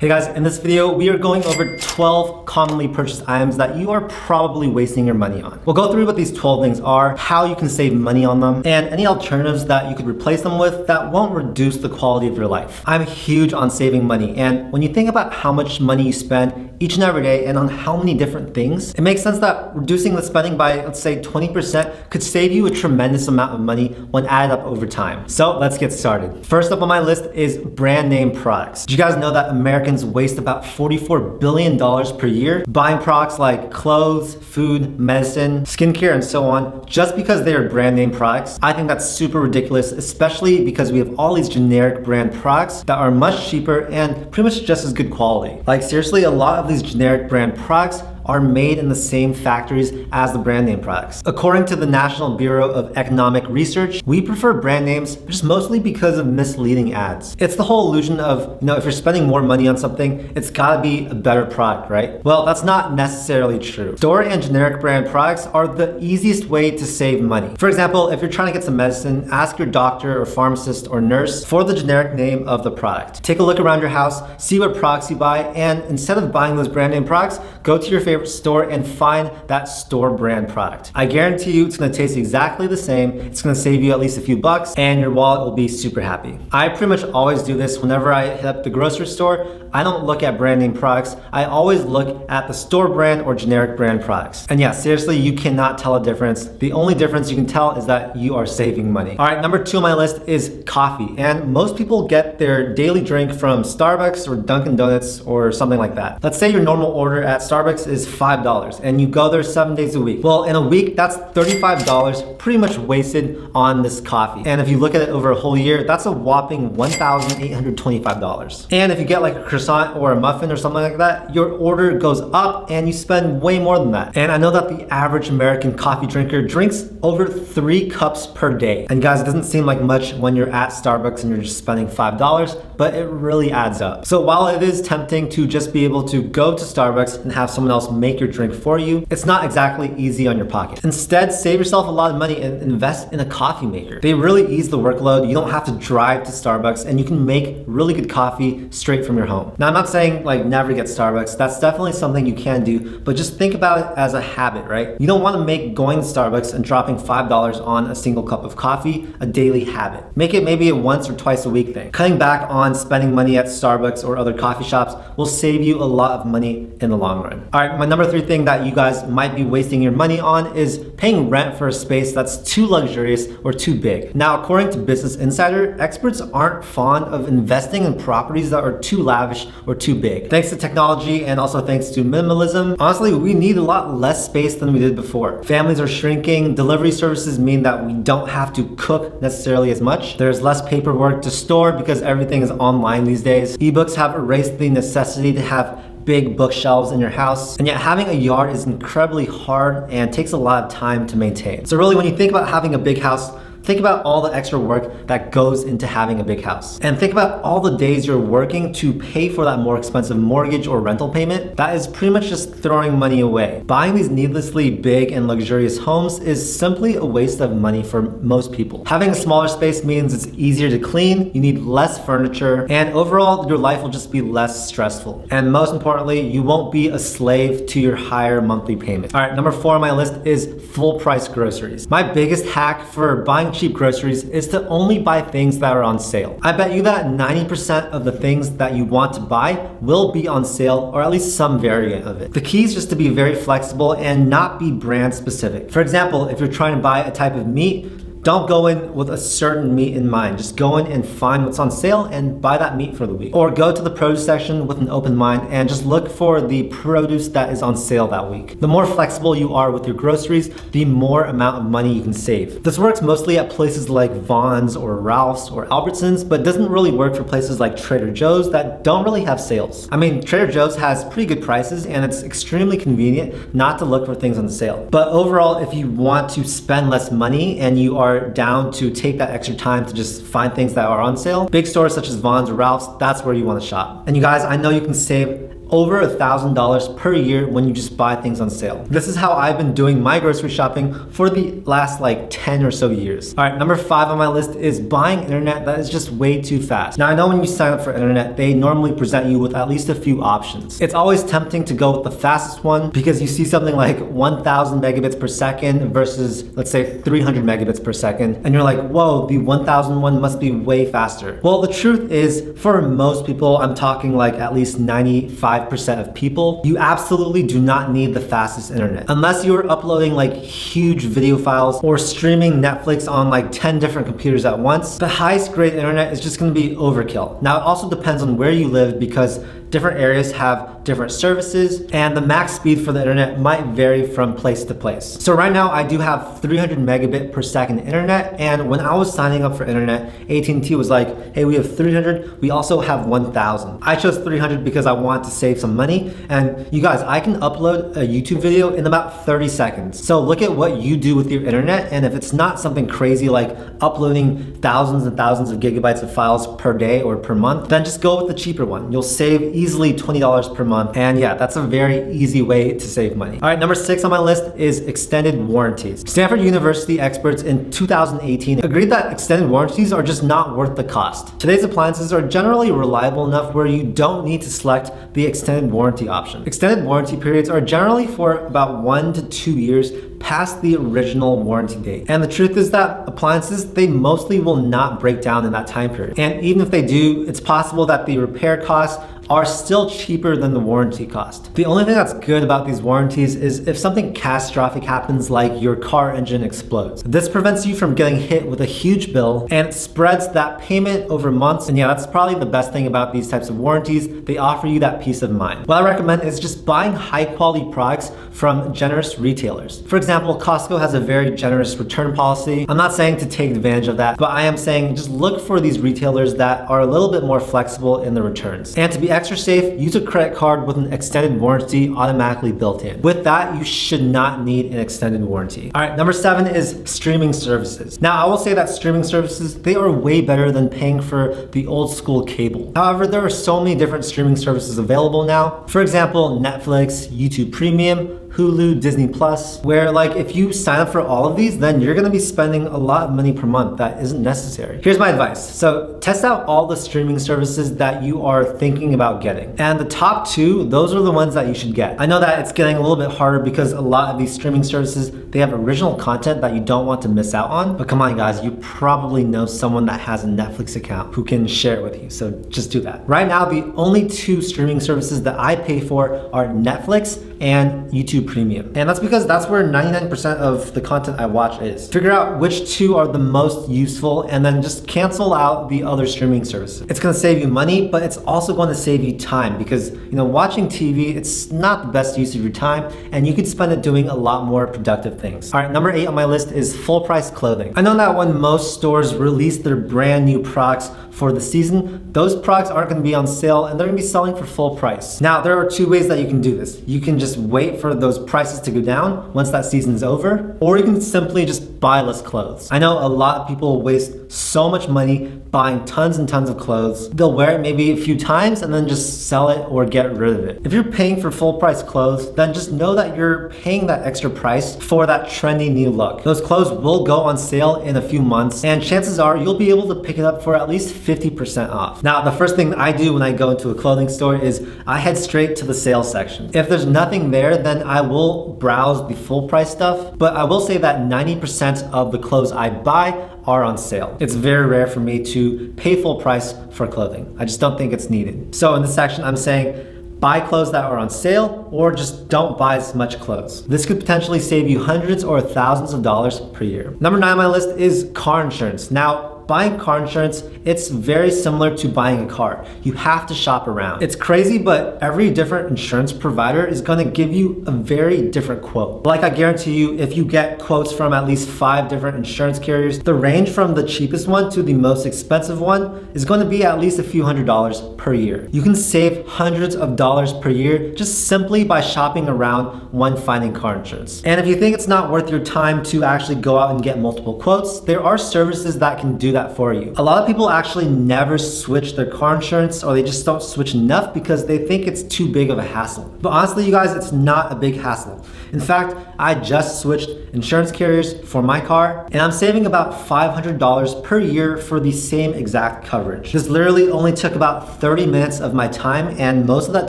Hey guys, in this video, we are going over 12 commonly purchased items that you are probably wasting your money on. We'll go through what these 12 things are, how you can save money on them, and any alternatives that you could replace them with that won't reduce the quality of your life. I'm huge on saving money, and when you think about how much money you spend each and every day and on how many different things, it makes sense that reducing the spending by, let's say, 20% could save you a tremendous amount of money when added up over time. So let's get started. First up on my list is brand name products. Did you guys know that Americans waste about $44 billion per year buying products like clothes, food, medicine, skincare, and so on just because they are brand name products? I think that's super ridiculous, especially because we have all these generic brand products that are much cheaper and pretty much just as good quality. Like seriously, a lot of these generic brand products are made in the same factories as the brand name products. According to the National Bureau of Economic Research, we prefer brand names just mostly because of misleading ads. It's the whole illusion of, if you're spending more money on something, it's gotta be a better product, right? Well, that's not necessarily true. Store and generic brand products are the easiest way to save money. For example, if you're trying to get some medicine, ask your doctor or pharmacist or nurse for the generic name of the product. Take a look around your house, see what products you buy, and instead of buying those brand name products, go to your favorite store and find that store brand product. I guarantee you it's gonna taste exactly the same, it's gonna save you at least a few bucks, and your wallet will be super happy. I pretty much always do this whenever I hit up the grocery store. I don't look at brand name products, I always look at the store brand or generic brand products. And yeah, seriously, you cannot tell a difference. The only difference you can tell is that you are saving money. All right, number 2 on my list is coffee. And most people get their daily drink from Starbucks or Dunkin' Donuts or something like that. Let's say your normal order at Starbucks is $5 and you go there 7 days a week. Well, in a week, that's $35 pretty much wasted on this coffee. And if you look at it over a whole year, that's a whopping $1,825. And if you get like a croissant or a muffin or something like that, your order goes up and you spend way more than that. And I know that the average American coffee drinker drinks over 3 cups per day. And guys, it doesn't seem like much when you're at Starbucks and you're just spending $5, but it really adds up. So while it is tempting to just be able to go to Starbucks and have someone else make your drink for you, it's not exactly easy on your pocket. Instead, save yourself a lot of money and invest in a coffee maker. They really ease the workload. You don't have to drive to Starbucks and you can make really good coffee straight from your home. Now, I'm not saying like never get Starbucks. That's definitely something you can do, but just think about it as a habit, right? You don't want to make going to Starbucks and dropping $5 on a single cup of coffee a daily habit. Make it maybe a once or twice a week thing. Cutting back on spending money at Starbucks or other coffee shops will save you a lot of money in the long run. All right, my number 3 thing that you guys might be wasting your money on is paying rent for a space that's too luxurious or too big. Now, according to Business Insider, experts aren't fond of investing in properties that are too lavish or too big. Thanks to technology and also thanks to minimalism, honestly, we need a lot less space than we did before. Families are shrinking, delivery services mean that we don't have to cook necessarily as much. There's less paperwork to store because everything is online these days. Ebooks have erased the necessity to have big bookshelves in your house, and yet having a yard is incredibly hard and takes a lot of time to maintain. So really, when you think about having a big house, think about all the extra work that goes into having a big house. And think about all the days you're working to pay for that more expensive mortgage or rental payment. That is pretty much just throwing money away. Buying these needlessly big and luxurious homes is simply a waste of money for most people. Having a smaller space means it's easier to clean, you need less furniture, and overall, your life will just be less stressful. And most importantly, you won't be a slave to your higher monthly payment. All right, number 4 on my list is full price groceries. My biggest hack for buying cheap groceries is to only buy things that are on sale. I bet you that 90% of the things that you want to buy will be on sale or at least some variant of it. The key is just to be very flexible and not be brand specific. For example, if you're trying to buy a type of meat, don't go in with a certain meat in mind. Just go in and find what's on sale and buy that meat for the week. Or go to the produce section with an open mind and just look for the produce that is on sale that week. The more flexible you are with your groceries, the more amount of money you can save. This works mostly at places like Vons or Ralph's or Albertsons, but doesn't really work for places like Trader Joe's that don't really have sales. I mean, Trader Joe's has pretty good prices and it's extremely convenient not to look for things on sale. But overall, if you want to spend less money and you are down to take that extra time to just find things that are on sale, big stores such as Vons or Ralph's, that's where you want to shop. And you guys, I know you can save over $1,000 per year when you just buy things on sale. This is how I've been doing my grocery shopping for the last like 10 or so years. All right, number 5 on my list is buying internet that is just way too fast. Now I know when you sign up for internet, they normally present you with at least a few options. It's always tempting to go with the fastest one because you see something like 1,000 megabits per second versus, let's say, 300 megabits per second, and you're like, whoa, the 1,000 one must be way faster. Well, the truth is, for most people, I'm talking like at least 95% of people, you absolutely do not need the fastest internet. Unless you're uploading like huge video files or streaming Netflix on like 10 different computers at once, the highest grade internet is just gonna be overkill. Now, it also depends on where you live because different areas have different services and the max speed for the internet might vary from place to place. So right now I do have 300 megabit per second internet, and when I was signing up for internet, AT&T was like, hey, we have 300, we also have 1,000. I chose 300 because I want to save some money, and you guys, I can upload a YouTube video in about 30 seconds. So look at what you do with your internet, and if it's not something crazy like uploading thousands and thousands of gigabytes of files per day or per month, then just go with the cheaper one. You'll save easily $20 per month. And yeah, that's a very easy way to save money. All right, number 6 on my list is extended warranties. Stanford University experts in 2018 agreed that extended warranties are just not worth the cost. Today's appliances are generally reliable enough where you don't need to select the extended warranty option. Extended warranty periods are generally for about 1 to 2 years past the original warranty date. And the truth is that appliances, they mostly will not break down in that time period. And even if they do, it's possible that the repair costs are still cheaper than the warranty cost. The only thing that's good about these warranties is if something catastrophic happens, like your car engine explodes. This prevents you from getting hit with a huge bill and it spreads that payment over months. And yeah, that's probably the best thing about these types of warranties. They offer you that peace of mind. What I recommend is just buying high quality products from generous retailers. For example, Costco has a very generous return policy. I'm not saying to take advantage of that, but I am saying just look for these retailers that are a little bit more flexible in the returns. And to be extra safe, use a credit card with an extended warranty automatically built in. With that, you should not need an extended warranty. All right, number 7 is streaming services. Now, I will say that streaming services, they are way better than paying for the old school cable. However, there are so many different streaming services available now. For example, Netflix, YouTube Premium, Hulu, Disney Plus, where like if you sign up for all of these, then you're gonna be spending a lot of money per month that isn't necessary. Here's my advice. So test out all the streaming services that you are thinking about getting. And the top 2, those are the ones that you should get. I know that it's getting a little bit harder because a lot of these streaming services, they have original content that you don't want to miss out on. But come on guys, you probably know someone that has a Netflix account who can share it with you. So just do that. Right now, the only 2 streaming services that I pay for are Netflix and YouTube Premium. And that's because that's where 99% of the content I watch is. Figure out which 2 are the most useful and then just cancel out the other streaming services. It's gonna save you money, but it's also gonna save you time because, you know, watching TV, it's not the best use of your time and you could spend it doing a lot more productive things. All right, number 8 on my list is full price clothing. I know that when most stores release their brand new products for the season, those products aren't gonna be on sale and they're gonna be selling for full price. Now, there are 2 ways that you can do this. You can just wait for those prices to go down once that season is over, or you can simply just buy less clothes. I know a lot of people waste so much money buying tons and tons of clothes. They'll wear it maybe a few times and then just sell it or get rid of it. If you're paying for full price clothes, then just know that you're paying that extra price for that trendy new look. Those clothes will go on sale in a few months and chances are you'll be able to pick it up for at least 50% off. Now, the first thing I do when I go into a clothing store is I head straight to the sales section. If there's nothing there, then I will browse the full price stuff, but I will say that 90% of the clothes I buy are on sale. It's very rare for me to pay full price for clothing. I just don't think it's needed. So in this section, I'm saying buy clothes that are on sale or just don't buy as much clothes. This could potentially save you hundreds or thousands of dollars per year. Number 9 on my list is car insurance. Now, buying car insurance, it's very similar to buying a car. You have to shop around. It's crazy, but every different insurance provider is gonna give you a very different quote. Like I guarantee you, if you get quotes from at least 5 different insurance carriers, the range from the cheapest one to the most expensive one is gonna be at least a few $100s per year. You can save hundreds of dollars per year just simply by shopping around when finding car insurance. And if you think it's not worth your time to actually go out and get multiple quotes, there are services that can do that that for you. A lot of people actually never switch their car insurance, or they just don't switch enough because they think it's too big of a hassle. But honestly, you guys, it's not a big hassle. In fact, I just switched insurance carriers for my car, and I'm saving about $500 per year for the same exact coverage. This literally only took about 30 minutes of my time, and most of that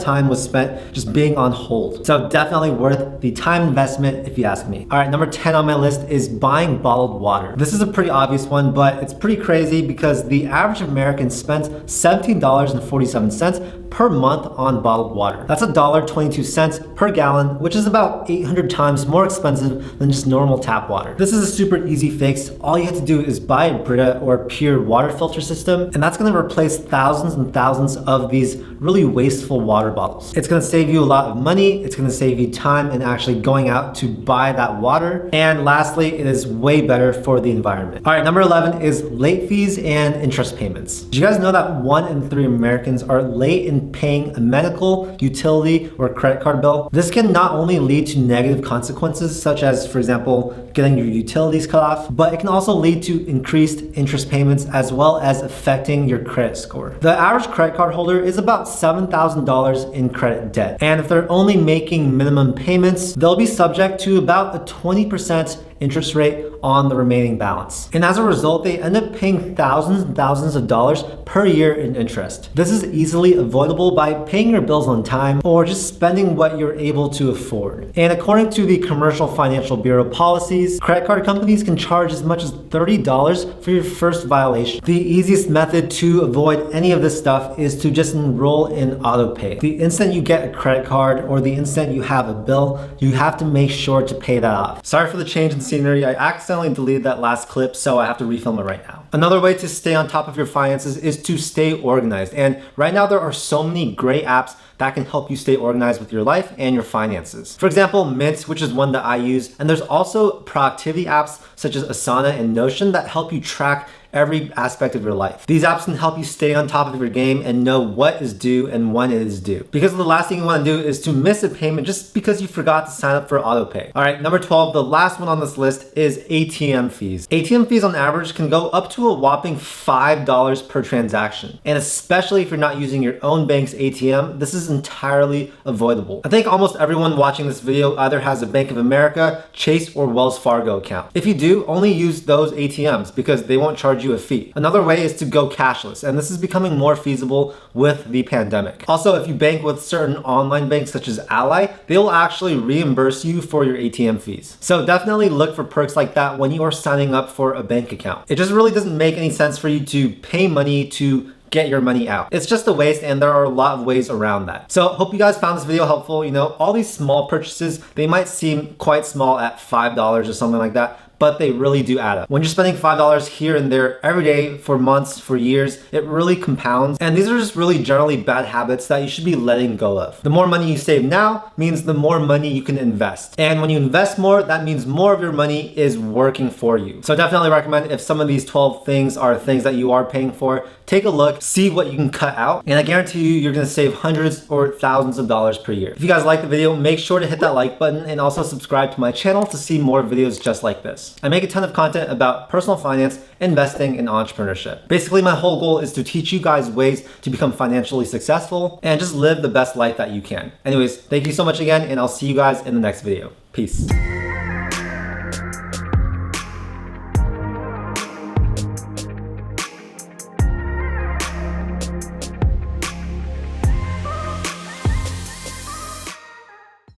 time was spent just being on hold. So definitely worth the time investment if you ask me. All right, number 10 on my list is buying bottled water. This is a pretty obvious one, but it's pretty crazy because the average American spends $17.47 per month on bottled water. That's $1.22 per gallon, which is about 800 times more expensive than just normal tap water. This is a super easy fix. All you have to do is buy a Brita or Pure water filter system, and that's gonna replace thousands and thousands of these really wasteful water bottles. It's gonna save you a lot of money, it's gonna save you time in actually going out to buy that water, and lastly, it is way better for the environment. All right, number 11 is late fees and interest payments. Did you guys know that 1 in 3 Americans are late in paying a medical, utility, or credit card bill? This can not only lead to negative consequences, such as, for example, getting your utilities cut off, but it can also lead to increased interest payments as well as affecting your credit score. The average credit card holder is about $7,000 in credit debt, and if they're only making minimum payments, they'll be subject to about a 20% interest rate on the remaining balance. And as a result, they end up paying thousands and thousands of dollars per year in interest. This is easily avoidable by paying your bills on time or just spending what you're able to afford. And according to the Commercial Financial Bureau policies, credit card companies can charge as much as $30 for your first violation. The easiest method to avoid any of this stuff is to just enroll in AUTOPAY. The instant you get a credit card or the instant you have a bill, you have to make sure to pay that off. Sorry for the change in scenery. I accidentally deleted that last clip, so I have to refilm it right now. Another way to stay on top of your finances is to stay organized. And right now there are so many great apps that can help you stay organized with your life and your finances. For example, Mint, which is one that I use, and there's also productivity apps such as Asana and Notion that help you track every aspect of your life. These apps can help you stay on top of your game and know what is due and when it is due. Because the last thing you want to do is to miss a payment just because you forgot to sign up for AutoPay. All right, number 12, the last one on this list is ATM fees. ATM fees on average can go up to a whopping $5 per transaction. And especially if you're not using your own bank's ATM, this is entirely avoidable. I think almost everyone watching this video either has a Bank of America, Chase, or Wells Fargo account. If you do, only use those ATMs because they won't charge you a fee. Another way is to go cashless, and this is becoming more feasible with the pandemic. Also, if you bank with certain online banks such as Ally, they will actually reimburse you for your ATM fees. So definitely look for perks like that when you are signing up for a bank account. It just really doesn't make any sense for you to pay money to get your money out. It's just a waste, and there are a lot of ways around that. So hope you guys found this video helpful. You know, all these small purchases, they might seem quite small at $5 or something like that, but they really do add up. When you're spending $5 here and there every day for months, for years, it really compounds. And these are just really generally bad habits that you should be letting go of. The more money you save now means the more money you can invest. And when you invest more, that means more of your money is working for you. So definitely recommend, if some of these 12 things are things that you are paying for, take a look, see what you can cut out, and I guarantee you, you're gonna save hundreds or thousands of dollars per year. If you guys like the video, make sure to hit that like button and also subscribe to my channel to see more videos just like this. I make a ton of content about personal finance, investing, and entrepreneurship. Basically, my whole goal is to teach you guys ways to become financially successful and just live the best life that you can. Anyways, thank you so much again, and I'll see you guys in the next video. Peace.